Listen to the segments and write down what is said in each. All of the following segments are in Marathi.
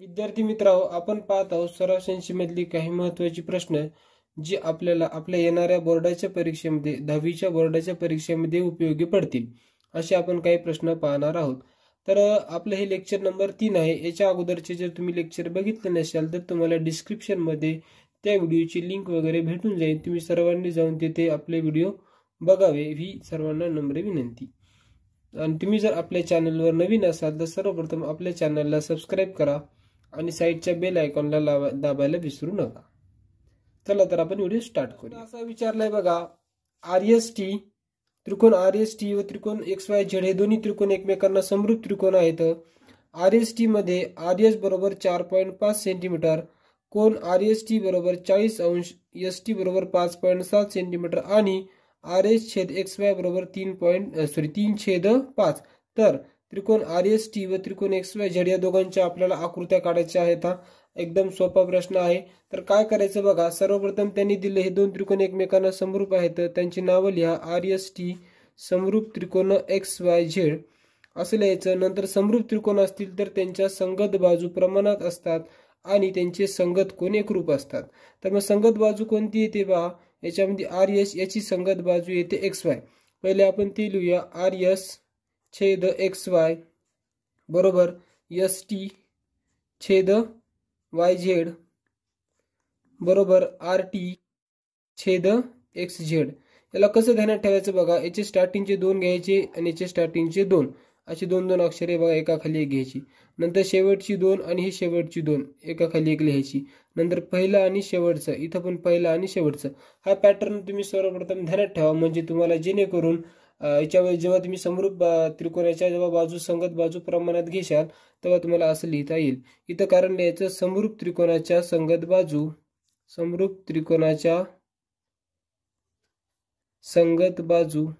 विद्यार्थी मित्रांनो, आपण पाहत आहोत सराव संख्येमधली काही महत्त्वाची प्रश्न जी आपल्याला आपल्या येणाऱ्या बोर्डाच्या परीक्षेमध्ये 10वीच्या बोर्डाच्या परीक्षेमध्ये उपयोगी पडतील असे आपण काही प्रश्न पाहणार आहोत। तर आपलं हे लेक्चर नंबर 3 आहे। याच्या अगोदरचे जर तुम्ही लेक्चर बघितले नसेल तर तुम्हाला डिस्क्रिप्शन मध्ये त्या व्हिडिओची लिंक वगैरे भेटून जाईल। तुम्ही सर्वांनी जाऊन तिथे आपले व्हिडिओ बघावे ही सर्वांना नम्र विनंती। आणि तुम्ही जर आपल्या चॅनलवर नवीन असाल तर सर्वप्रथम आपल्या चॅनलला सबस्क्राइब करा आणि साइडच्या बेल आयकॉनला दाबायला विसरू नका। चला तर आपण व्हिडिओ स्टार्ट करूया। असा विचारलाय बघा, आरएसटी त्रिकोण आरएसटी व त्रिकोण XYZ हे दोन्ही त्रिकोण एकमेकांना समरूप त्रिकोण आहेत। आरएसटी मध्ये आरएस बरोबर 4.5 सेंटीमीटर, कोन आरएसटी बरोबर 40 अंश, एसटी बरोबर 5.7 सेंटीमीटर आणि आरएस छेद XY बरोबर 3.5। तर त्रिकोण आरएसटी व त्रिकोण XYZ या दोघांच्या आपल्याला आकृत्या काढायच्या आहेत। हा एकदम सोपा प्रश्न आहे। तर काय करायचं बघा, सर्वप्रथम त्यांनी दिले हे दोन त्रिकोण एकमेकांना समरूप आहेत, त्यांची नावं लिहा। आरएसटी समरूप त्रिकोण XYZ असं लिहायचं। नंतर समरूप त्रिकोण असतील तर त्यांच्या संगत बाजू प्रमाणात असतात आणि त्यांचे संगत कोन एकरूप असतात। तर मग संगत बाजू कोणती येते बघा, याच्यामध्ये आरएस याची संगत बाजू येते XY। पहिले आपण ते लिहूया, आरएस छेद XY बरोबर एसटी छेद YZ बरोबर आरटी छेद XZ। याला कसं ध्यानात ठेवायचं बघा, याचे स्टार्टिंगचे 2 घ्यायचे आणि याचे स्टार्टिंगचे 2 अशी 2 अक्षरे बघा एकाखाली एक घ्यायची। नंतर शेवटची 2 आणि ही शेवटची 2 एकाखाली एक लिहायची। नंतर पहिला आणि शेवटचं, इथं पण पहिला आणि शेवटचं। हा पॅटर्न तुम्ही सर्वप्रथम ध्यानात ठेवा, म्हणजे तुम्हाला जेणेकरून याच्यावेळी जेव्हा तुम्ही समरूप त्रिकोणाच्या जेव्हा बाजू संगत बाजू प्रमाणात घेशाल तेव्हा तुम्हाला असं लिहिता येईल। इथं कारण लिहायचं समरूप त्रिकोणाच्या संगत बाजू, समरूप त्रिकोणाच्या संगत बाजू,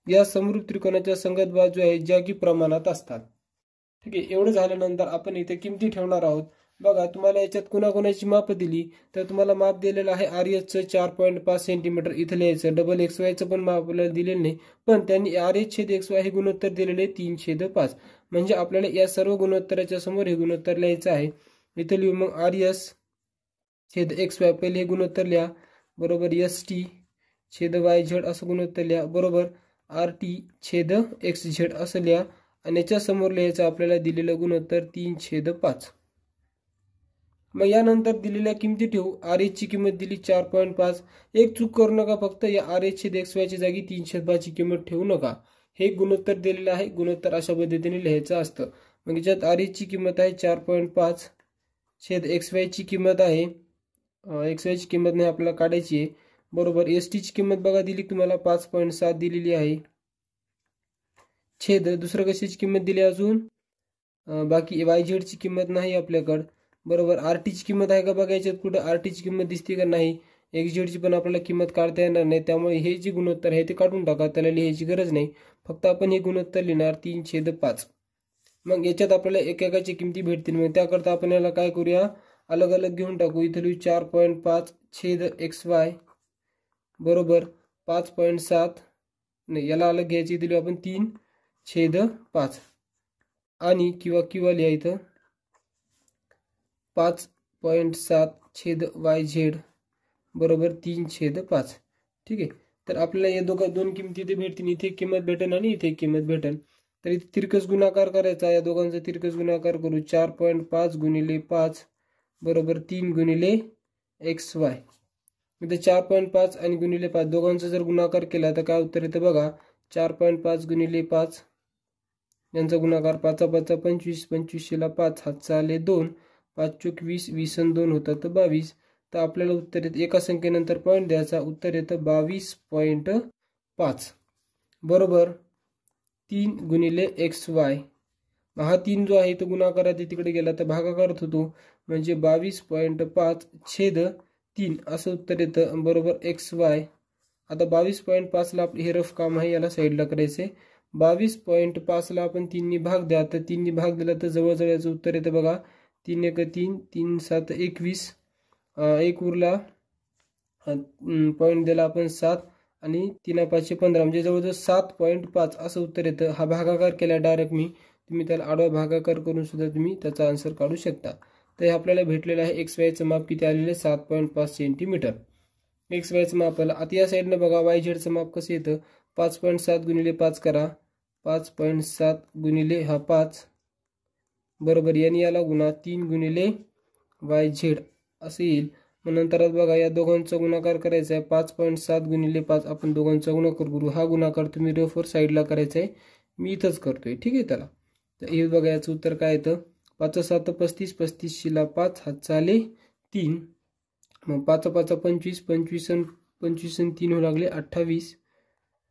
या समरूप त्रिकोणाच्या संगत बाजू आहेत ज्या की प्रमाणात असतात। ठीक आहे, एवढं झाल्यानंतर आपण इथे किमती ठेवणार आहोत। बघा, तुम्हाला याच्यात कोणाकोणाची माप दिली तर तुम्हाला माप दिलेलं आहे आरएसचं 4.5 सेंटीमीटर, इथं लिहायचं। डबल XYचं पण माप आपल्याला दिलेलं नाही, पण त्यांनी आरएस छेद XY हे गुणोत्तर दिलेले 3/5। म्हणजे आपल्याला या सर्व गुणोत्तराच्या समोर हे गुणोत्तर लिहायचं आहे। इथं लिहू मग आरएस छेद XY, पहिले हे गुणोत्तर लिहा बरोबर एसटी छेद YZ असं गुणोत्तर लिहा बरोबर आरटी छेद XZ असं लिहा आणि याच्या समोर लिहायचं आपल्याला दिलेलं गुणोत्तर 3/5। मग यानंतर दिलेल्या किमती ठेवू। आरएस ची किंमत दिली 4.5, एक चूक करू नका, फक्त या आरएस छेद XY च्या जागी 3/5 ची किंमत ठेवू नका। हे गुणोत्तर दिलेलं आहे, गुणोत्तर अशा पद्धतीने लिहायचं असतं। मग याच्यात आरएस ची किंमत आहे 4.5 छेद XY ची किंमत आहे, XY ची किंमत नाही आपल्याला काढायची आहे बरोबर। एसटी ची किंमत बघा दिली तुम्हाला 5.7 दिलेली आहे, छेद दुसरं कशाची किंमत दिली अजून बाकी YZ ची किंमत नाही आपल्याकडे बरोबर। आरटी ची किंमत आहे का बघा, याच्यात कुठे आरटी ची किंमत दिसते का नाही, XZ ची पण आपल्याला किंमत काढता येणार नाही, त्यामुळे हे जे गुणोत्तर आहे ते काढून टाका, त्याला लिहायची गरज नाही। फक्त आपण हे गुणोत्तर लिहिणार 3/5। मग याच्यात आपल्याला एकेकाची किमती भेटतील। मग त्याकरता आपण याला काय करूया, अलग अलग घेऊन टाकू। इथे लिहू 4.5 छेद XY बरोबर 5.7, नाही याला अलग घ्यायची, इथे लिहू आपण 3/5 आणि किंवा लिहा इथं 5.7 छेद YZ बरोबर 3/5। ठीक आहे, तर आपल्याला या दोन किमती इथे भेटतील, इथे किंमत भेटेल आणि इथे किंमत भेटेल। तर इथे तिरकस गुणाकार करायचा, या दोघांचा तिरकस गुणाकार करू। 4.5 गुणिले 5 बरोबर 3 गुणिले XY। इथे 4.5 आणि गुणिले 5 दोघांचा जर गुणाकार केला तर काय उत्तर येतं बघा, 4.5 गुणिले 5 यांचा गुणाकार 5 5 25, 25ला 5 हातचा आले 2, 5 चूक 20, 20 आणि 2 होतात तर 22। तर आपल्याला उत्तर येतं, एका संख्येनंतर पॉईंट द्यायचा, उत्तर येतं 22.5 बरोबर 3 गुणिले XY। हा 3 जो आहे तो गुणाकारात तिकडे गेला तर भागाकारात होतो, म्हणजे 22.5 छेद 3 असं उत्तर येतं बरोबर XY। आता 22.5 ला हे रफ काम आहे, याला साईडला करायचे। 22.5 ला आपण 3 ने भाग द्या, तर 3 ने भाग दिला तर जवळजवळ याचं उत्तर येतं बघा 3 1 3, 3 7 21, 1 उरला पॉईंट दिला आपण 7 आणि 3 5 15, म्हणजे जवळजवळ 7.5 असं उत्तर येतं। हा भागाकार केला डायरेक्ट मी, तुम्ही त्याला आडवा भागाकार करून सुद्धा तुम्ही त्याचा आन्सर काढू शकता. तर हे आपल्याला भेटलेलं आहे XYचं माप किती आलेलं आहे 7.5 सेंटीमीटर. XYचं माप आलं. आता या साईडनं बघा YZचं माप कसं येतं 5.7 गुणिले 5 करा 5.7 गुणिले हा 5 बरोबर याने याला गुणा 3 गुणिले YZ असं येईल. मग नंतर बघा या दोघांचा गुणाकार करायचा आहे 5.7 गुणिले 5 आपण दोघांचा गुणाकार करू. हा गुणाकार तुम्ही रफवर साईडला करायचा आहे, मी इथंच करतोय. ठीक आहे त्याला. तर हे बघा याचं उत्तर काय येतं 5 7 35 35 5 हात चाले 3 मग 5 5 25 25 25 3 होऊ लागले 28.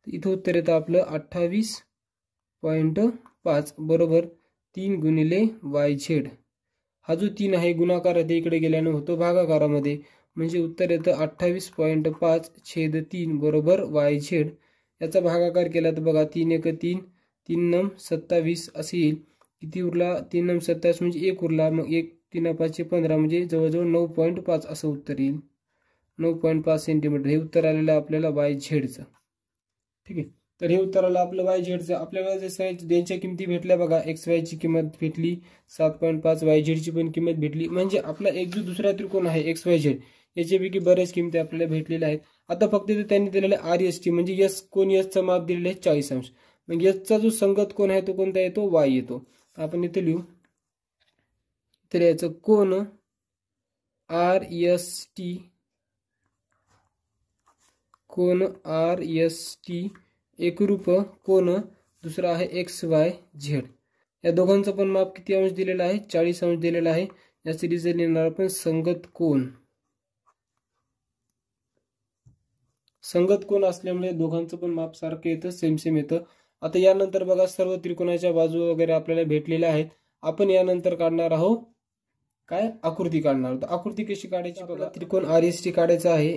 इथं उत्तर येतं आपलं 28.5 बरोबर 3 गुणिले YZ. हा जो 3 आहे गुणाकार आहे इकडे गेल्यानं होतो भागाकारामध्ये म्हणजे उत्तर येतं 28.5 छेद 3 बरोबर YZ. याचा भागाकार केला तर बघा 3 1 3 3 9 27 असे येईल. किती उरला 3 9 27 म्हणजे 1 उरला मग 1 3 5 15 म्हणजे जवळजवळ 9.5 असं उत्तर येईल. 9.5 सेंटीमीटर हे उत्तर आलेलं आपल्याला YZचं. ठीक आहे. तर हे उत्तर आलं आपलं YZचं. आपल्याला जसं यांच्या किमती भेटल्या बघा XYची किंमत भेटली 7.5 YZची पण किंमत भेटली. म्हणजे आपला एक जो दुसरा त्रिकोण आहे XYZ याच्यापैकी बऱ्याच किमती आपल्याला भेटलेल्या आहेत. आता फक्त त्यांनी दिलेलं RST म्हणजे यस कोण यसचं माप दिलेलं आहे 40 अंश. मग यसचा जो संगत कोण आहे तो कोणता येतो Y येतो. आपण इथे लिहू तर याचं कोण RST कोण RST एकरूप कोण दुसरा आहे XYZ. या दोघांचं पण माप किती अंश दिलेला आहे 40 अंश दिलेला आहे. या सिरीजला येणार आपण संगत कोण. संगत कोण असल्यामुळे दोघांचं पण माप सारखं येतं सेम येतं. आता यानंतर बघा सर्व त्रिकोणाच्या बाजू वगैरे आपल्याला भेटलेल्या आहेत. आपण यानंतर काढणार आहोत काय आकृती काढणार आहोत. आकृती कशी काढायची बघा त्रिकोण RST काढायचा आहे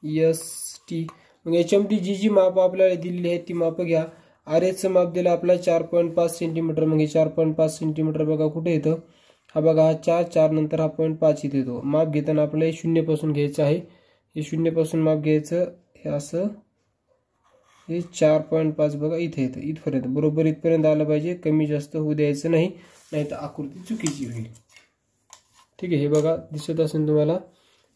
RST. मग याच्यामध्ये जी माप आपल्याला दिलेली आहेत ती माप घ्या. RSचं माप दिलं आपल्याला 4.5 सेंटीमीटर. मग हे 4.5 सेंटीमीटर बघा कुठे येतं हा बघा हा 4 नंतर हा 0.5 इथे येतो. माप घेताना आपल्याला 0 पासून घ्यायचं आहे. हे 0 पासून माप घ्यायचं हे असं हे 4.5 बघा इथे येतं इथपर्यंत बरोबर इथपर्यंत आलं पाहिजे. कमी जास्त होऊ द्यायचं नाही नाहीतर आकृती चुकीची होईल. ठीक आहे. हे बघा दिसत असेल तुम्हाला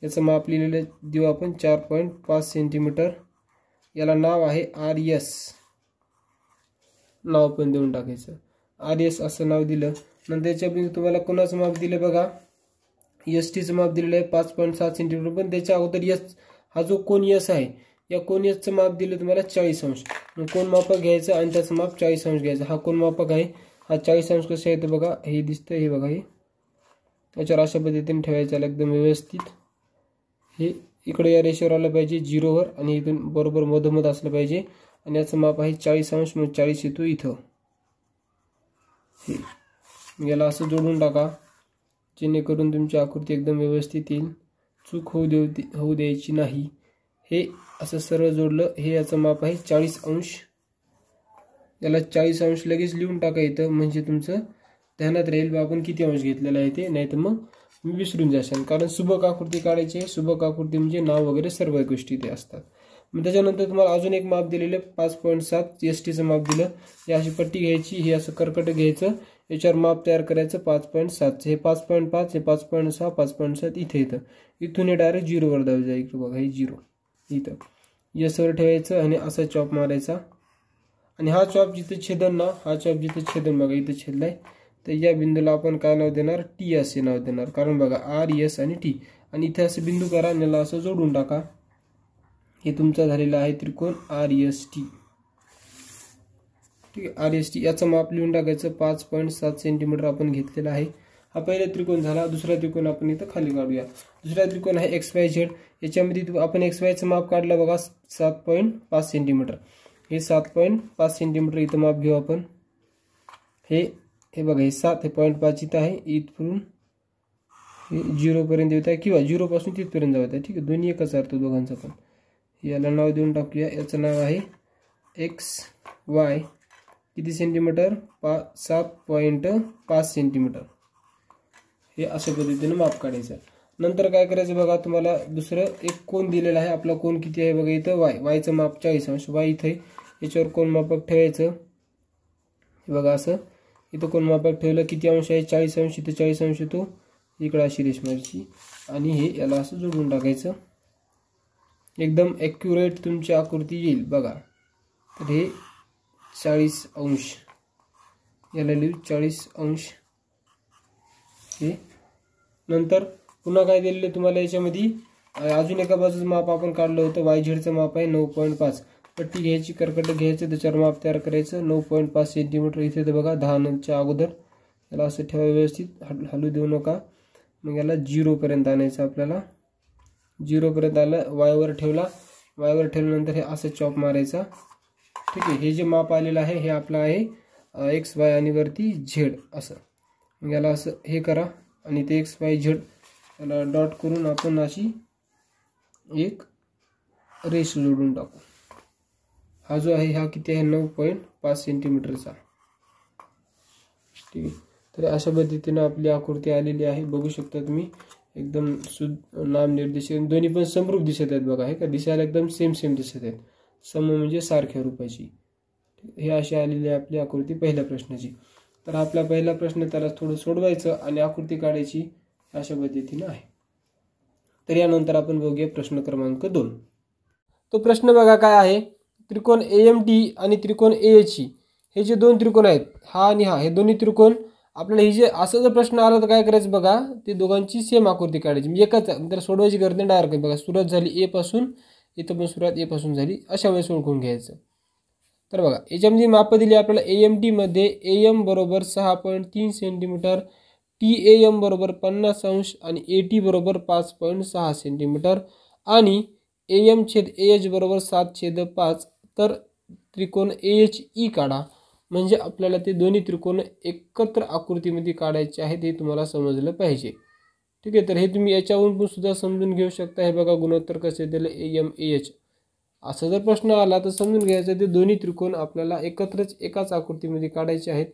याचं माप लिहिलेलं देऊ आपण 4.5 सेंटीमीटर. याला नाव आहे RS नाव पण देऊन टाकायचं RS असं नाव दिलं. नंतर याच्यामध्ये तुम्हाला कोणाचं माप दिलं बघा STचं माप दिलेलं आहे 5.7 सेंटीमीटर. पण त्याच्या अगोदर यस हा जो कोण यस आहे या कोण यसचं माप दिलं तुम्हाला 40 अंश. मग कोण मापक घ्यायचं आणि त्याचं माप 40 अंश घ्यायचं. हा कोण मापक आहे हा 40 अंश कसं येतं बघा हे दिसतं हे बघा हे त्याच्यावर अशा पद्धतीने ठेवायचं एकदम व्यवस्थित. हे इकडे या रेषेवर आलं पाहिजे 0वर आणि इथून बरोबर मधोमध असलं पाहिजे. आणि याचं माप आहे 40 अंश मग 40 येतो इथं. याला असं जोडून टाका जेणेकरून तुमची आकृती एकदम व्यवस्थित येईल. चूक होऊ द्यायची नाही. हे असं सरळ जोडलं. हे याचं माप आहे 40 अंश. याला 40 अंश लगेच लिहून टाका इथं म्हणजे तुमचं ध्यानात राहील आपण किती अंश घेतलेला आहे ते. नाही तर मग मी विसरून जाशाल. कारण सुबक आकृती काढायची आहे. सुबक आकृती म्हणजे नाव वगैरे सर्व गोष्टी ते असतात. मग त्याच्यानंतर तुम्हाला अजून एक माप दिलेलं 5.7 STचं माप दिलं. ही अशी पट्टी घ्यायची हे असं कर्कट घ्यायचं याच्यावर माप तयार करायचं 5.7. हे 5.5 हे 5.6 5.7 इथे येतं. इथून हे डायरेक्ट 0वर द्यावं जाईल बघा हे 0 इथं यसवर ठेवायचं आणि असा चॉप मारायचा. आणि हा चॉप जिथे छेदन ना हा चॉप जिथे छेदन बघा इथं छेदलाय तर या बिंदूला आपण काय नाव देणार T असे नाव देणार. कारण बघा RS आणि T आणि इथे असं बिंदू करा आणि याला असं जोडून टाका. हे तुमचा झालेला आहे त्रिकोण RST. ठीक आहे. RST याचं माप लिहून टाकायचं 5.7 सेंटीमीटर आपण घेतलेला आहे. हा पहिला त्रिकोण झाला. दुसरा त्रिकोण आपण इथं खाली काढूया. दुसरा त्रिकोण आहे XYZ. याच्यामध्ये आपण XYचं माप काढलं बघा 7.5 सेंटीमीटर. हे 7.5 सेंटीमीटर इथं माप घेऊ आपण. हे बघा हे 7 हे 0.5 इथं आहे. इथून हे 0 पर्यंत येत आहे किंवा 0 पासून तिथपर्यंत जात आहे. ठीक आहे. दोन्ही एकच अर्थ दोघांचा पण. याला नाव देऊन टाकूया. याचं नाव आहे XY. किती सेंटीमीटर 7.5 सेंटीमीटर. हे अशा पद्धतीने माप काढायचं. नंतर काय करायचं बघा तुम्हाला दुसरं एक कोण दिलेला आहे. आपला कोण किती आहे बघा इथं वायचं माप 40 अंश. वाय इथे याच्यावर कोण मापक ठेवायचं हे बघा असं इथं कोण मापात ठेवलं किती अंश आहे 40 अंश, इथं 40 अंश तो इकडं अशी रेष मारायची आणि हे याला असं जोडून टाकायचं. एकदम ॲक्युरेट तुमची आकृती येईल बघा. तर हे 40 अंश, याला लिहू 40 अंश. हे नंतर पुन्हा काय दिलेलं तुम्हाला याच्यामध्ये अजून एका बाजूचं माप आपण काढलं होतं. YZ चं माप आहे 9.5. पट्टी घ्यायची, कर्कटक घ्यायचं, त्याच्यावर माप तयार करायचं 9.5 सेंटीमीटर. इथे तर बघा 10 नंतरच्या अगोदर याला असं ठेवा व्यवस्थित, हलू देऊ नका. मग याला 0 पर्यंत आणायचं आपल्याला. 0 पर्यंत आलं, वायवर ठेवला. वायवर ठेवल्यानंतर हे असं चॉप मारायचा. ठीक आहे. हे जे माप आलेलं आहे हे आपलं आहे XY आणि वरती Z असं. मग याला असं हे करा आणि ते XYZ याला डॉट करून आपण अशी एक रेष जोडून टाकू. हा जो आहे हा किती आहे 9.5 सेंटीमीटरचा. ठीक आहे. तर अशा पद्धतीने आपली आकृती आलेली आहे. बघू शकता तुम्ही एकदम नामनिर्देशन दोन्ही पण समरूप दिसत आहेत बघा. हे का दिसायला एकदम सेम दिसत आहेत. सम म्हणजे सारख्या रूपाची. हे अशी आलेली आहे आपली आकृती पहिल्या प्रश्नाची. तर आपला पहिला प्रश्न त्याला थोडं सोडवायचं आणि आकृती काढायची अशा पद्धतीने आहे. तर यानंतर आपण बघूया प्रश्न क्रमांक 2. तो प्रश्न बघा काय आहे. त्रिकोण AMT आणि त्रिकोण AHE हे जे दोन त्रिकोण आहेत, हा आणि हा, हे दोन्ही त्रिकोण आपल्याला हे जे असं जर प्रश्न आला तर काय करायचं बघा, ते दोघांची सेम आकृती काढायची. म्हणजे एकच तर सोडवायची गरज नाही, डायरेक्ट बघा सुरुवात झाली A पासून, इथं पण सुरुवात A पासून झाली, अशा वेळेस ओळखून घ्यायचं. तर बघा याच्यामध्ये माप दिली आपल्याला. AMT मध्ये AM बरोबर 6.3 सेंटीमीटर, TAM बरोबर 50 अंश आणि AT बरोबर 5.6 सेंटीमीटर आणि AM छेद AH बरोबर 7/5. तर त्रिकोण AHE काढा. म्हणजे आपल्याला ते दोन्ही त्रिकोण एकत्र आकृतीमध्ये काढायचे आहेत, हे तुम्हाला समजलं पाहिजे. ठीक आहे. तर हे तुम्ही याच्यावरून पण सुद्धा समजून घेऊ शकता. हे बघा गुणोत्तर कसे दिलं AMAH. असा जर प्रश्न आला तर समजून घ्यायचं ते दोन्ही त्रिकोण आपल्याला एकत्रच एकाच आकृतीमध्ये काढायचे आहेत.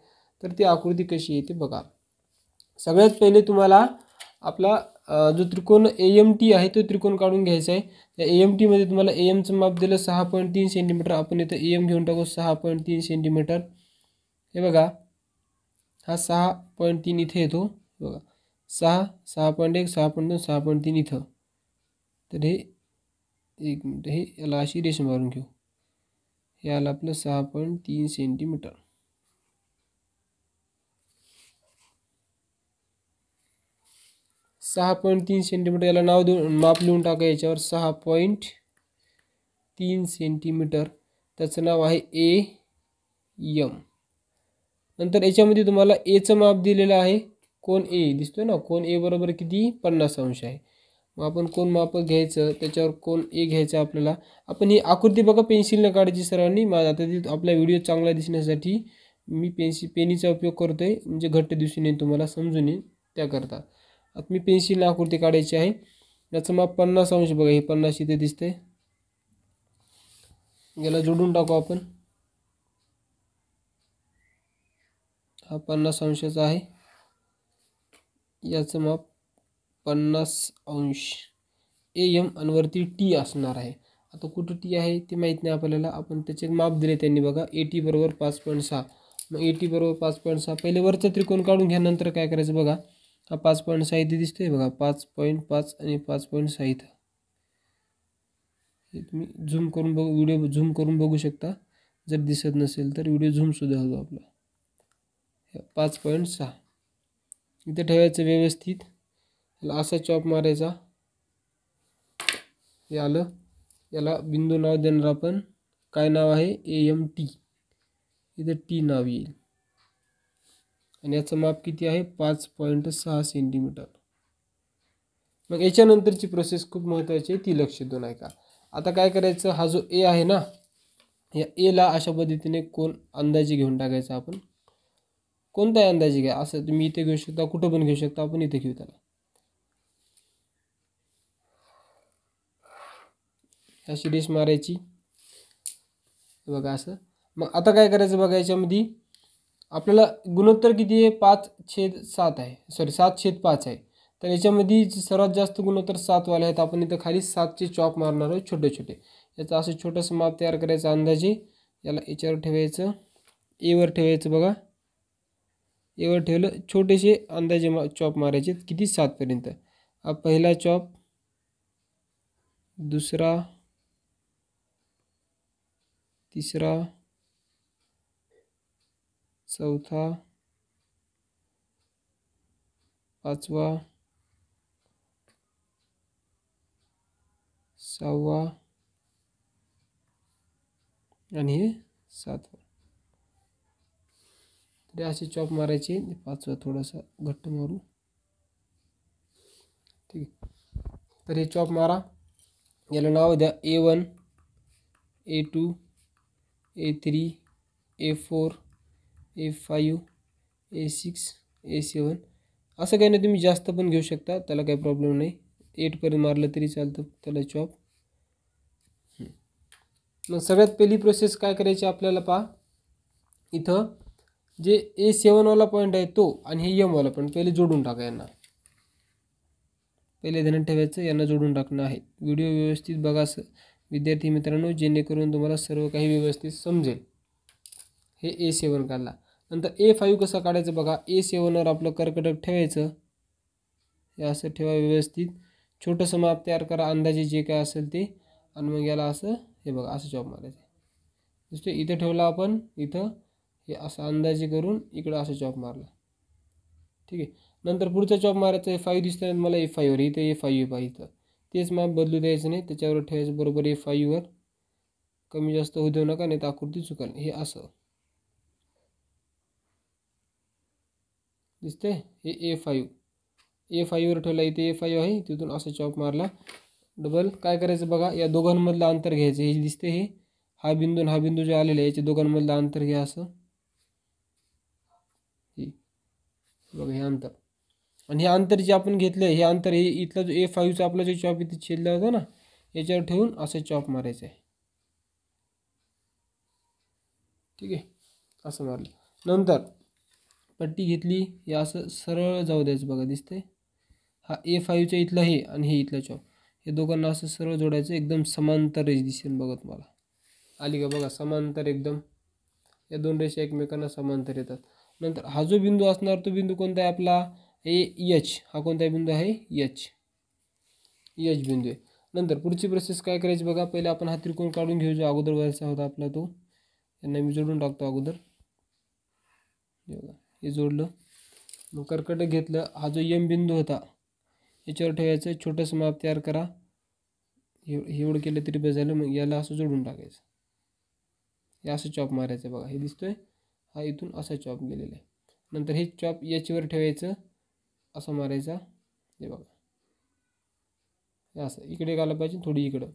तर ती आकृती कशी येते बघा. सगळ्यात पहिले तुम्हाला आपला जो त्रिकोण AMT आहे तो त्रिकोण काढून घ्यायचा आहे. त्या AMT मध्ये तुम्हाला AMचं माप दिलं 6.3 सेंटीमीटर. आपण इथं AM घेऊन टाकू 6.3 सेंटीमीटर. हे बघा हा 6.3 इथे येतो बघा. 6, 6.1, 6.2, 6.3 इथं. तर हे एक मिनिट, हे याला अशी रेषा मारून घेऊ. हे आलं आपलं 6.3 सेंटीमीटर. सेंटीमीटर याला नाव देऊन माप लिहून टाका याच्यावर. 6.3 सेंटीमीटर. त्याचं नाव आहे AM. नंतर याच्यामध्ये तुम्हाला Aचं माप दिलेलं आहे. कोण A दिसतोय ना, कोण A बरोबर किती 50 अंश आहे. मग आपण कोण माप घ्यायचं, त्याच्यावर कोण A घ्यायचं आपल्याला. आपण ही आकृती बघा पेन्सिलने काढायची सर्वांनी. आता आपला व्हिडिओ चांगला दिसण्यासाठी मी पेनीचा उपयोग करतोय, म्हणजे घट्ट दिसून येईल तुम्हाला, समजून येईल त्याकरता. आता मी पेन्सिलने आकृती काढायची आहे. याचं माप 50 अंश बघा. हे 50 इथे दिसतंय. याला जोडून टाकू आपण. हा 50 अंशाचा आहे. याचं माप 50 अंश AM आणि वरती T असणार आहे. आता कुठं T आहे ते माहीत नाही आपल्याला. आपण त्याचे माप दिले त्यांनी बघा. AT बरोबर 5.6. मग AT बरोबर 5.6. पहिले वरचं त्रिकोण काढून घ्या. नंतर काय करायचं बघा. हा 5.6 इथे दिसतोय बघा. 5.5 आणि 5.6 इथं. हे तुम्ही झूम करून बघू, व्हिडिओ झूम करून बघू शकता. जर दिसत नसेल तर व्हिडिओ झूम सुद्धा होतो आपला. 5.6 इथे ठेवायचं व्यवस्थित. याला असा चॉप मारायचा. हे आलं. याला बिंदू नाव देणार आपण. काय नाव आहे AMT. इथे T नाव येईल. आणि याचं माप किती आहे 5.6 सेंटीमीटर. मग याच्यानंतरची प्रोसेस खूप महत्त्वाची आहे, ती लक्ष देऊन ऐका. आता काय करायचं, हा जो A आहे ना, या A ला अशा पद्धतीने कोण अंदाजे घेऊन टाकायचा आपण. कोणताही अंदाजे घ्या. असं तुम्ही इथे घेऊ शकता, कुठं पण घेऊ शकता. आपण इथे घेऊ त्याला. अशी रेष मारायची बघा असं. मग आता काय करायचं बघा. याच्यामध्ये आपल्याला गुणोत्तर किती आहे 5/7 आहे. सॉरी 7/5 आहे. तर याच्यामध्ये सर्वात जास्त गुणोत्तर 7 वाले आहेत. आपण इथं खाली 7चे चॉप मारणार आहोत छोटे छोटे. याचं असं छोटंसं माप तयार करायचं अंदाजे. याला याच्यावर ठेवायचं, A वर ठेवायचं बघा. एवर ठेवलं. छोटेसे अंदाजे चॉप मारायचे किती 7 पर्यंत. हा पहिला चॉप, दुसरा, तिसरा, चौथा, पाचवा, सहावा आणि हे 7वा. तर असे चॉप मारायचे. 5वा थोडासा घट्ट मारू. ठीक आहे. तर हे चॉप मारा. याला नाव द्या A1, A2, A3, A4, A5, A6, A7. असं काही नाही, तुम्ही जास्त पण घेऊ शकता, त्याला काही प्रॉब्लेम नाही. 8पर्यंत मारलं तरी चालतं त्याला चॉप. मग सगळ्यात पहिली प्रोसेस काय करायची आपल्याला पहा. इथं जे A7वाला पॉईंट आहे तो आणि हे M वाला पॉईंट पहिले जोडून टाका. यांना पहिले ध्यानात ठेवायचं, यांना जोडून टाकणं आहे. व्हिडिओ व्यवस्थित बघा विद्यार्थी मित्रांनो, जेणेकरून तुम्हाला सर्व काही व्यवस्थित समजेल. हे A7 काढला. नंतर A5 कसं काढायचं बघा. A7वर आपलं कर्कटक ठेवायचं. हे असं ठेवा व्यवस्थित. छोटंसं माप तयार करा अंदाजे जे काय असेल ते. आणि मग याला असं हे बघा असं चॉप मारायचं. दिसतं इथं ठेवला आपण. इथं हे असं अंदाजे करून इकडं असं चॉप मारला. ठीक आहे. नंतर पुढचा चॉप मारायचा. A5 दिसतं मला A5वर. इथं A5 पाहिजे. तेच माप बदलू द्यायचं नाही, त्याच्यावर ठेवायचं बरोबर A5वर. कमी जास्त होऊ देऊ नका, नाही तर आकृती चुकाल. हे असं दिसतंय. हे A5वर ठेवला. इथे A5 आहे, तिथून असं चॉप मारला. डबल काय करायचं बघा. या दोघांमधलं अंतर घ्यायचं. हे दिसते हे हा बिंदू आणि हा बिंदू जे आलेले आहे, याच्या दोघांमधलं अंतर घ्या असं. बघा हे अंतर. आणि हे अंतर जे आपण घेतलं हे अंतर, हे इथला जो A5चा आपला जो चॉप इथे छेदला होता ना, याच्यावर ठेवून असं चॉप मारायचं आहे. ठीक आहे. असं मारलं. नंतर पट्टी घेतली. हे असं सरळ जाऊ द्यायचं. बघा दिसतंय हा A5चा इथला हे आणि हे इथला चॉप, हे दोघांना असं सरळ जोडायचं. एकदम समांतर रेष दिसेल बघा तुम्हाला. आली का बघा समांतर एकदम. या दोन रेषा एकमेकांना समांतर येतात. नंतर हा जो बिंदू असणार तो बिंदू कोणता आहे आपला. H. हा कोणता बिंदू आहे. H बिंदू आहे. नंतर पुढची प्रोसेस काय करायची बघा. पहिले आपण हा त्रिकोण काढून घेऊ जो अगोदर वरचा होता आपला तो. यांना मी जोडून टाकतो अगोदर. हे जोडलं. मग कर्कटक घेतलं. हा जो M बिंदू होता याच्यावर ठेवायचं. छोटंसं माप तयार करा. एवढं केलं तरी बस झालं. मग याला असं जोडून टाकायचं. हे असं चॉप मारायचं बघा. हे दिसतोय हा इथून असा चॉप गेलेला आहे. नंतर हे चॉप याच्यावर ठेवायचं. असं मारायचा. हे बघा हे असं इकडे घाला पाहिजे, थोडी इकडं.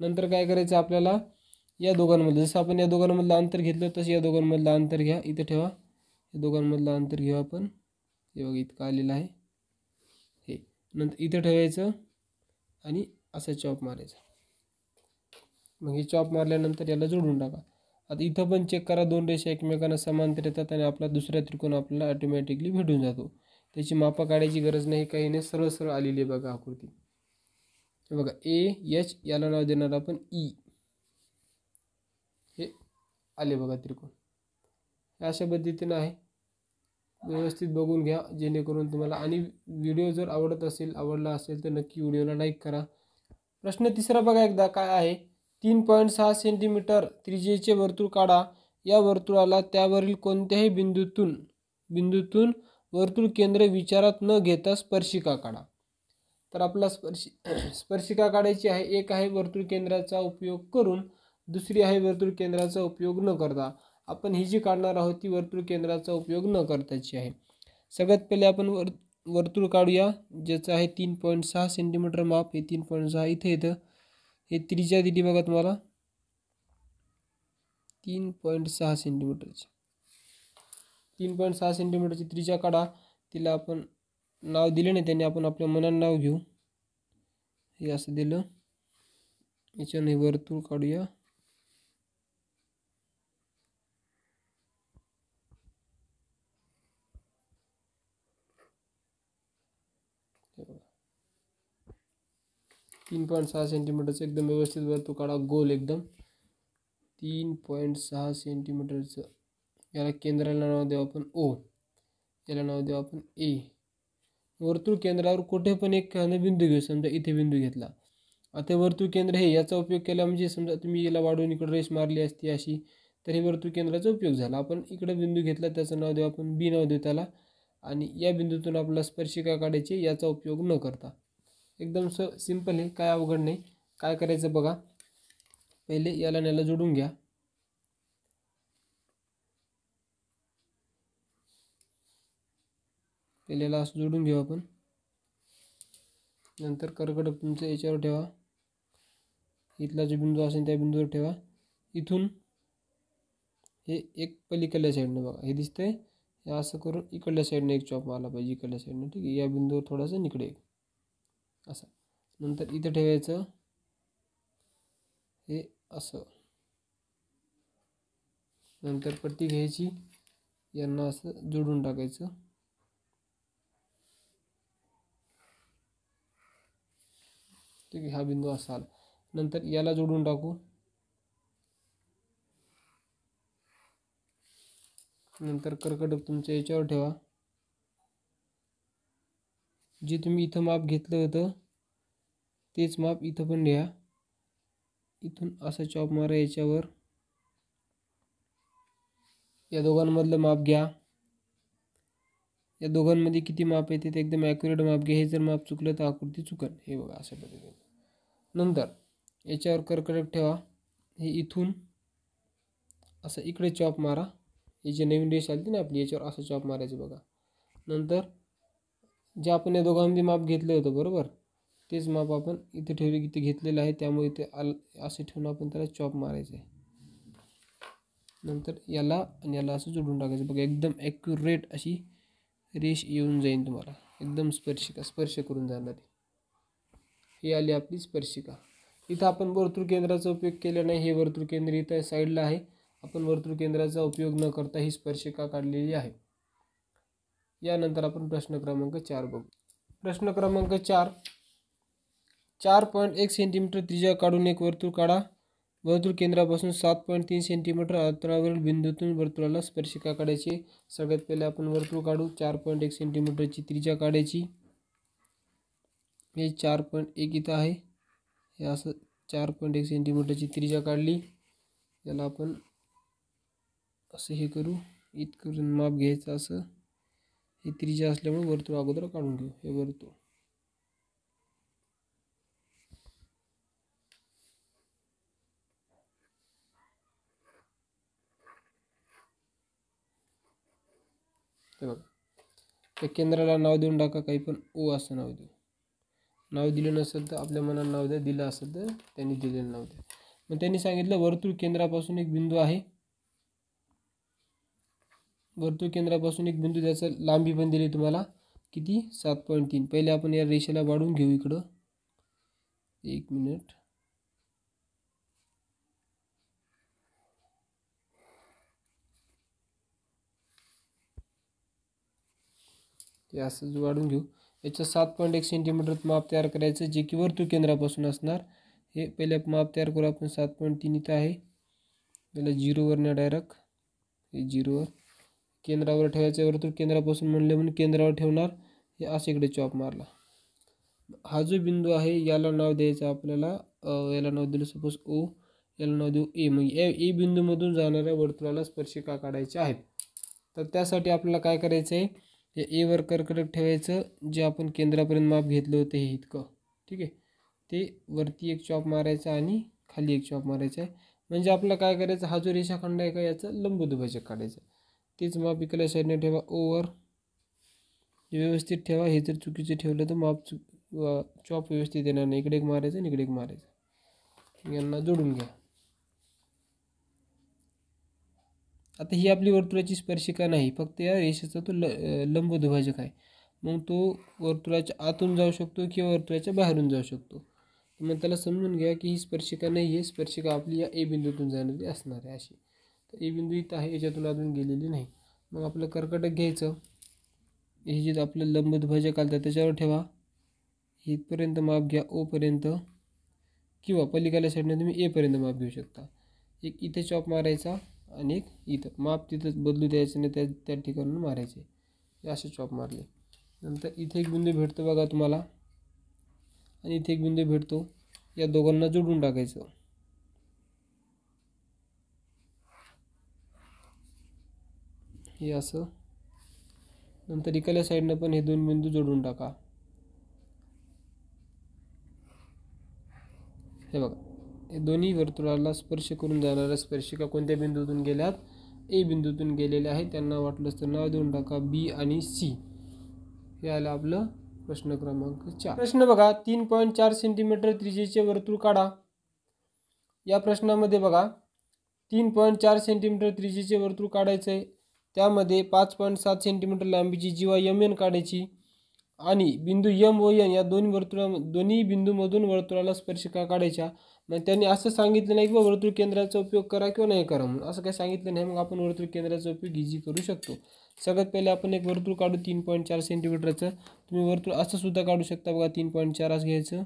नंतर काय करायचं आपल्याला. या दोघांमधलं जसं आपण या दोघांमधलं अंतर घेतलं तसं या दोघांमधलं अंतर घ्या. इथं ठेवा. या दोघांमधलं अंतर घेऊ आपण. हे बघा इतकं आलेलं आहे हे. नंतर इथं ठेवायचं आणि असं चॉप मारायचं. मग हे चॉप मारल्यानंतर याला जोडून टाका. आता इथं पण चेक करा. दोन रेषा एकमेकांना समांतर येतात आणि आपला दुसरा त्रिकोण आपल्याला ऑटोमॅटिकली भेटून जातो. त्याची मापा काढायची गरज नाही, काही नाही. सरळ सरळ आलेली आहे बघा आकृती. बघा AH याला नाव देणार आपण E. हे आले बघा त्रिकोण. हे अशा पद्धतीनं आहे. व्यवस्थित बघून घ्या जेणेकरून तुम्हाला. आणि व्हिडिओ जर आवडला असेल तर नक्की व्हिडिओला लाईक करा. प्रश्न तिसरा बघा एकदा काय आहे. 3.6 सेंटीमीटर त्रिज्येचे वर्तुळ काढा. या वर्तुळाला त्यावरील कोणत्याही बिंदूतून वर्तुळ केंद्र विचारात न घेता स्पर्शिका काढा. तर आपला स्पर्शिका काढायची आहे. एक आहे वर्तुळ केंद्राचा उपयोग करून, दुसरी आहे वर्तुळ केंद्राचा उपयोग न करता. आपण ही जी काढणार आहोत ती वर्तुळ केंद्राचा उपयोग न करताची आहे. सगळ्यात पहिले आपण वर्तुळ काढूया ज्याचं आहे 3.6 सेंटीमीटर माप. हे 3.6 इथे येतं. हे त्रिज्या दिली बघा तुम्हाला 3.6 सेंटीमीटरची. 3.6 सेंटीमीटरची त्रिज्या काढा. तिला आपण नाव दिले नाही, त्यांनी आपण आपल्या मनानं नाव घेऊ. हे असं दिलं. याच्याने वर्तुळ काढूया. बघा 3.6 सेंटीमीटरचं एकदम व्यवस्थित वर्तुळ काढा. गोल एकदम 3.6 सेंटीमीटरचं. याला केंद्राला नाव देऊ आपण O. याला नाव देऊ आपण ए. वर्तुळ केंद्रावर कुठे पण एक बिंदू घेऊ, समजा इथे बिंदू घेतला. आता वर्तुळ केंद्र हे याचा उपयोग केला म्हणजे समजा तुम्ही याला वाढवून इकडे रेष मारली असती अशी, तर हे वर्तुळ केंद्राचा उपयोग झाला. आपण इकडे बिंदू घेतला, त्याचं नाव देऊ आपण बी नाव देऊ त्याला. आणि या बिंदूतून आपल्याला स्पर्शिका काढायची, याचा उपयोग न करता. एकदम सिंपल आहे, काय अवघड नाही. काय करायचं बघा, पहिले याला याला जोडून घ्या. पहिल्याला असं जोडून घेऊ आपण. नंतर कर्कटक तुमचं याच्यावर ठेवा. इथला जो बिंदू असेल त्या बिंदूवर ठेवा. इथून हे एक पलीकडल्या साईडने बघा हे दिसतंय, हे असं करून इकडल्या साईडने एक चॉप मारला पाहिजे, इकडल्या साईडने. ठीक आहे, या बिंदूवर थोडासा निकडे असं. नंतर इथं ठेवायचं हे असं. नंतर पट्टी घ्यायची, यांना असं जोडून टाकायचं. ठीक आहे, हा बिंदू असा आला. नंतर याला जोडून टाकू. नंतर कर्कटक तुमच्या याच्यावर ठेवा. जे तुम्ही इथं माप घेतलं होतं तेच माप इथं पण घ्या. इथून असं चॉप मारा याच्यावर. या दोघांमधलं माप घ्या. या दोघांमध्ये किती माप येते ते एकदम ॲक्युरेट माप घ्या. हे जर माप चुकलं तर आकृती चुकल. हे बघा अशा पद्धतीने. नंतर याच्यावर कर्कटक ठेवा. हे इथून असं इकडे चॉप मारा. ही जी नवीन रेष आली ना आपली, याच्यावर असं चॉप मारायचं बघा. नंतर जे आपण या दोघांमध्ये माप घेतलं होतं बरोबर, तेच माप आपण इथे ठेवले, इथे घेतलेलं आहे, त्यामुळे इथे असे ठेवून आपण त्याला चॉप मारायचं आहे. नंतर याला आणि याला असं जोडून टाकायचं बघा. एकदम ॲक्युरेट अशी रेष येऊन जाईल तुम्हाला, एकदम स्पर्श करून जाणार. ही आली आपली स्पर्शिका. इथं आपण वर्तुळ केंद्राचा उपयोग केला नाही. हे वर्तुळ केंद्र इथं साईडला आहे. आपण वर्तुळ केंद्राचा उपयोग न करता ही स्पर्शिका काढलेली आहे. यानंतर आपण प्रश्न क्रमांक 4 बघू. प्रश्न क्रमांक 4. 4.1 सेंटीमीटर त्रिज्या काढून एक वर्तुळ काढा. वर्तुळ केंद्रापासून 7.3 सेंटीमीटर अंतरावरील बिंदूतून वर्तुळाला स्पर्शिका काढायची. सगळ्यात पहिले आपण वर्तुळ काढू. 4.1 सेंटीमीटरची त्रिज्या काढायची. हे 4.1 इथं आहे. हे असं 4.1 सेंटीमीटरची त्रिज्या काढली. याला आपण असं हे करू, इतकं माप घ्यायचं. असं ही त्रिज्या असल्यामुळे वर्तुळ अगोदर काढून घेऊ. हे वर्तुळ हे बघा. त्या केंद्राला नाव देऊन टाका, काही पण ओ असं नाव देऊ. नाव दिलं नसेल तर आपल्या मनाला नाव द्या, दिलं असेल तर त्यांनी दिलेलं नाव द्या. मग त्यांनी सांगितलं वर्तुळ केंद्रापासून एक बिंदू आहे. वर्तुळ केंद्रापासून एक बिंदू, त्याचं लांबी पण दिली तुम्हाला किती, 7.3. पहिले आपण या रेषेला वाढून घेऊ इकडं. 1 मिनिट. ते असं वाढून घेऊ. याचं 7.1 सेंटीमीटर माप तयार करायचं, जे की वर्तुळ केंद्रापासून असणार. हे पहिले माप तयार करू आपण. 7.3 इथं आहे. त्याला 0वर न्या डायरेक्ट. हे 0वर केंद्रावर ठेवायचं. वर्तुळ केंद्रापासून म्हणले म्हणून केंद्रावर ठेवणार. हे असं इकडे चॉप मारला. हा जो बिंदू आहे याला नाव द्यायचं आपल्याला. याला नाव दिलं सपोज ओ. याला नाव देऊ ए. मग ए बिंदूमधून जाणाऱ्या वर्तुळाला स्पर्शिका काढायच्या आहेत. तर त्यासाठी आपल्याला काय करायचं आहे, हे एवर कर्कटक ठेवायचं. जे आपण केंद्रापर्यंत माप घेतलं होतं हे इतकं, ठीक आहे, ते वरती एक चॉप मारायचा आणि खाली एक चॉप मारायचा आहे. म्हणजे आपल्याला काय करायचं, हा जो रेषाखंड आहे का याचं लंबदुभाजक काढायचं. तेच माप इकडल्या साईडने ठेवा. ओवर व्यवस्थित ठेवा. हे जर चुकीचे ठेवलं तर माप चॉप व्यवस्थित येणार नाही. इकडे एक मारायचं आणि इकडे एक मारायचं. यांना जोडून घ्या. आता ही आपली वर्तुळाची स्पर्शिका नाही, फक्त या रेषेचा तो लंबदुभाजक आहे. मग तो वर्तुळाच्या आतून जाऊ शकतो किंवा वर्तुळाच्या बाहेरून जाऊ शकतो. मग त्याला समजून घ्या की ही स्पर्शिका नाही आहे. स्पर्शिका आपली या ए बिंदूतून जाणारी असणार आहे अशी. तर ए बिंदू इथं आहे, याच्यातून अजून गेलेली नाही. मग आपलं कर्कटक घ्यायचं. हे जे आपलं लंबदुभाजक आलं त्याच्यावर ठेवा. इथपर्यंत माप घ्या ओपर्यंत, किंवा पलीकडल्या साईडने तुम्ही एपर्यंत माप घेऊ शकता. एक इथे चॉप मारायचा आणि एक इथं. माप तिथंच बदलू द्यायचं नाही, त्या ठिकाणून मारायचे. हे असे चॉप मारले. नंतर इथे एक बिंदू भेटतो बघा तुम्हाला आणि इथे एक बिंदू भेटतो. या दोघांना जोडून टाकायचं. हे असं. नंतर इकडल्या साईडनं पण हे दोन बिंदू जोडून टाका. हे बघा, हे दोन्ही वर्तुळाला स्पर्श करून जाणाऱ्या स्पर्शिका कोणत्या बिंदूतून गेल्यात? ए बिंदूतून गेलेले आहेत. त्यांना वाटलंच तर नाव देऊन टाका बी आणि सी. हे आलं आपलं प्रश्न क्रमांक 4. प्रश्न बघा, 3.4 सेंटीमीटर त्रिज्येचे वर्तुळ काढा. या प्रश्नामध्ये बघा 3.4 सेंटीमीटर त्रिज्येचे वर्तुळ काढायचं आहे. त्यामध्ये 5.7 सेंटीमीटर लांबीची जीवा एन काढायची आणि बिंदू एम व एन या दोन्ही बिंदूमधून वर्तुळाला स्पर्शिका काढायच्या. मग त्यांनी असं सांगितलं नाही की वर्तुळ केंद्राचा उपयोग करा किंवा नाही करा म्हणून, असं काही सांगितलं नाही. मग आपण वर्तुळ केंद्राचा उपयोग इझी करू शकतो. सगळ्यात पहिले आपण एक वर्तुळ काढू 3.4 सेंटीमीटरचं. तुम्ही वर्तुळ असं सुद्धा काढू शकता बघा. 3.4 असं घ्यायचं,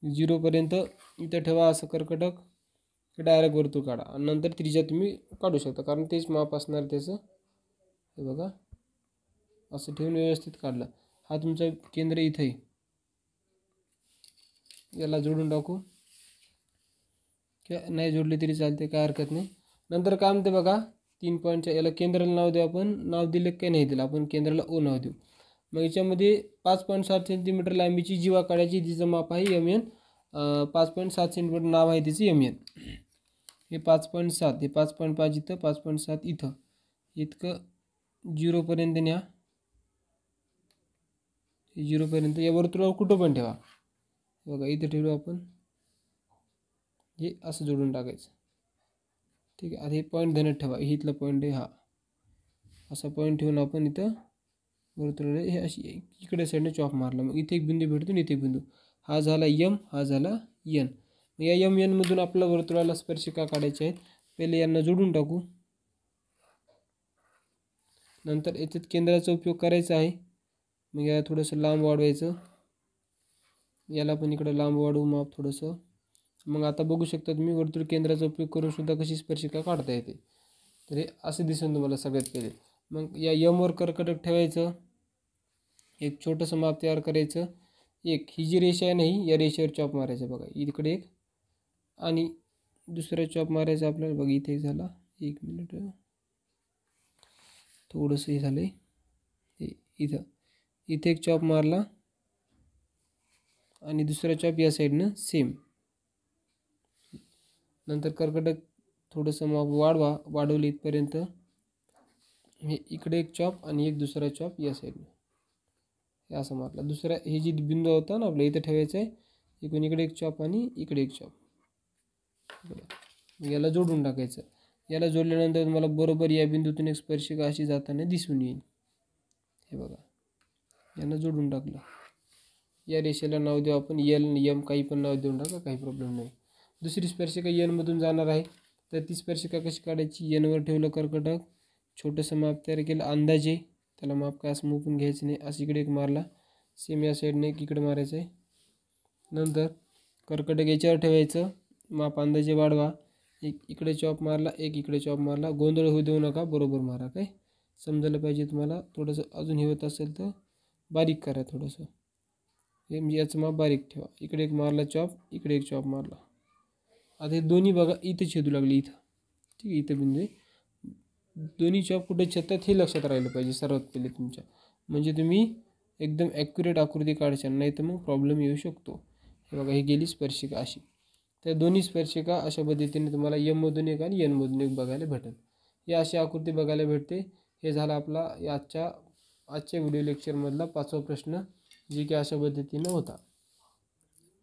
0पर्यंत इथं ठेवा असं कर्कटक, डायरेक्ट वर्तुळ काढा आणि नंतर त्रिज्या तुम्ही काढू शकता कारण तेच माप असणार त्याचं. हे बघा असं ठेवून व्यवस्थित काढलं. हा तुमचा केंद्र इथे आहे. याला जोडून टाकू किंवा नाही जोडले तरी चालते, काय हरकत नाही. नंतर काय म्हणते बघा 3.4 याला केंद्राला नाव देऊ. आपण नाव दिलं काही नाही दिलं, आपण केंद्राला ओ नाव देऊ. मग याच्यामध्ये 5.7 सेंटीमीटर लांबीची जीवा काढायची. तिचं माप आहे एम एन. 5.7 सेंटीमीटर नाव आहे तिचं एम एन. हे 5.7, हे 5.5 इथं, 5.7 इथं, इतकं 0पर्यंत न्या. 0पर्यंत या वर्तुळावर कुठं पण ठेवा. बघा इथं ठेवू आपण. हे असं जोडून टाकायचं. ठीक आहे. आता हे पॉईंट ध्यानात ठेवा. हे इथला पॉईंट आहे हा. असा पॉईंट ठेवून आपण इथं वर्तुळाला हे अशी इकडे साईडने चॉप मारला. मग इथे एक बिंदू भेटतो आणि इथे एक बिंदू. हा झाला एम, हा झाला एन. मग या एम एन मधून आपल्या वर्तुळाला स्पर्शिका काढायच्या आहेत. पहिले यांना जोडून टाकू. नंतर याच्यात केंद्राचा उपयोग करायचा आहे. मग याला थोडंसं लांब वाढवायचं. याला पण इकडं लांब वाढवू माप थोडंसं. मग आता बघू शकता तुम्ही वर्तुळ केंद्राचा उपयोग करून सुद्धा कशी स्पर्शिका काढता येते. तर हे असं दिसेल तुम्हाला सगळ्यात पहिले. मग या यमवर कर्कटक ठेवायचं. एक छोटंसं माप तयार करायचं. ही जी रेषा आहे नाही, या रेषेवर चॉप मारायचं. बघा इकडे एक आणि दुसरा चॉप मारायचा आपल्याला. बघा इथे झाला. 1 मिनिट, थोडंसं हे झालं आहे. इथे एक चॉप मारला आणि दुसरा चॉप या साईडनं सेम. नंतर कर्कटक थोडंसं माप वाढवलं इथपर्यंत. हे इकडे एक चॉप आणि एक दुसरा चॉप या साईडनं. हे असं मारला. दुसरा हे जी बिंदू होता ना आपल्या इथं ठेवायचं आहे. इकडून इकडे एक चॉप आणि इकडे एक चॉप. याला जोडून टाकायचं. याला जोडल्यानंतर तुम्हाला बरोबर या बिंदूतून एक स्पर्शिका अशी जाताना दिसून येईल. हे बघा यांना जोडून टाकलं. या रेषेला नाव देऊ आपण एल, एम, काही पण नाव देऊन टाका, काही प्रॉब्लेम नाही. दुसरी स्पर्शिका एनमधून जाणार आहे. तर ती स्पर्शिका कशी काढायची? एनवर ठेवलं कर्कटक, छोटंसं माप तयार केलं अंदाजे. त्याला माप काय असं मोपून घ्यायचं नाही. असं इकडे एक मारला. सेम या साईडने एक इकडे मारायचं आहे. नंतर कर्कटक याच्यावर ठेवायचं. माप अंदाजे वाढवा. एक इकडे चॉप मारला, एक इकडे चॉप मारला. गोंधळ होऊ देऊ नका, बरोबर मारा. काय समजायला पाहिजे तुम्हाला. थोडंसं अजून हे होत असेल तर बारीक करा थोडंसं. हे म्हणजे याचं माप बारीक ठेवा. इकडे एक मारला चॉप, इकडे एक चॉप मारला. आता हे दोन्ही बघा इथे छेदू लागले इथं. ठीक आहे, इथं बिंदू आहे. दोन्ही चॉप कुठे छेदतात हे लक्षात राहिलं पाहिजे सर्वात पहिले तुमच्या. म्हणजे तुम्ही एकदम ॲक्युरेट आकृती काढायच्या, नाही तर मग प्रॉब्लेम येऊ शकतो. हे बघा ही गेली स्पर्शिका अशी. त्या दोन्ही स्पर्शिका अशा पद्धतीने तुम्हाला एममधून एक आणि एनमधून एक बघायला भेटेल. ही अशी आकृती बघायला भेटते. हे झाला आपला आजच्या व्हिडिओ लेक्चरमधला 5वा प्रश्न, जे की अशा पद्धतीनं होता.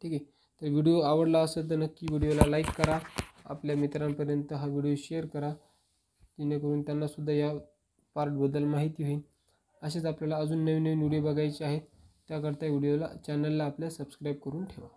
ठीक आहे. तर व्हिडिओ आवडला असेल तर नक्की व्हिडिओला लाईक करा. आपल्या मित्रांपर्यंत हा व्हिडिओ शेअर करा, जेणेकरून त्यांनासुद्धा या पार्टबद्दल माहिती होईल. असेच आपल्याला अजून नवीन व्हिडिओ बघायचे आहेत. त्याकरता चॅनलला आपल्या सबस्क्राईब करून ठेवा.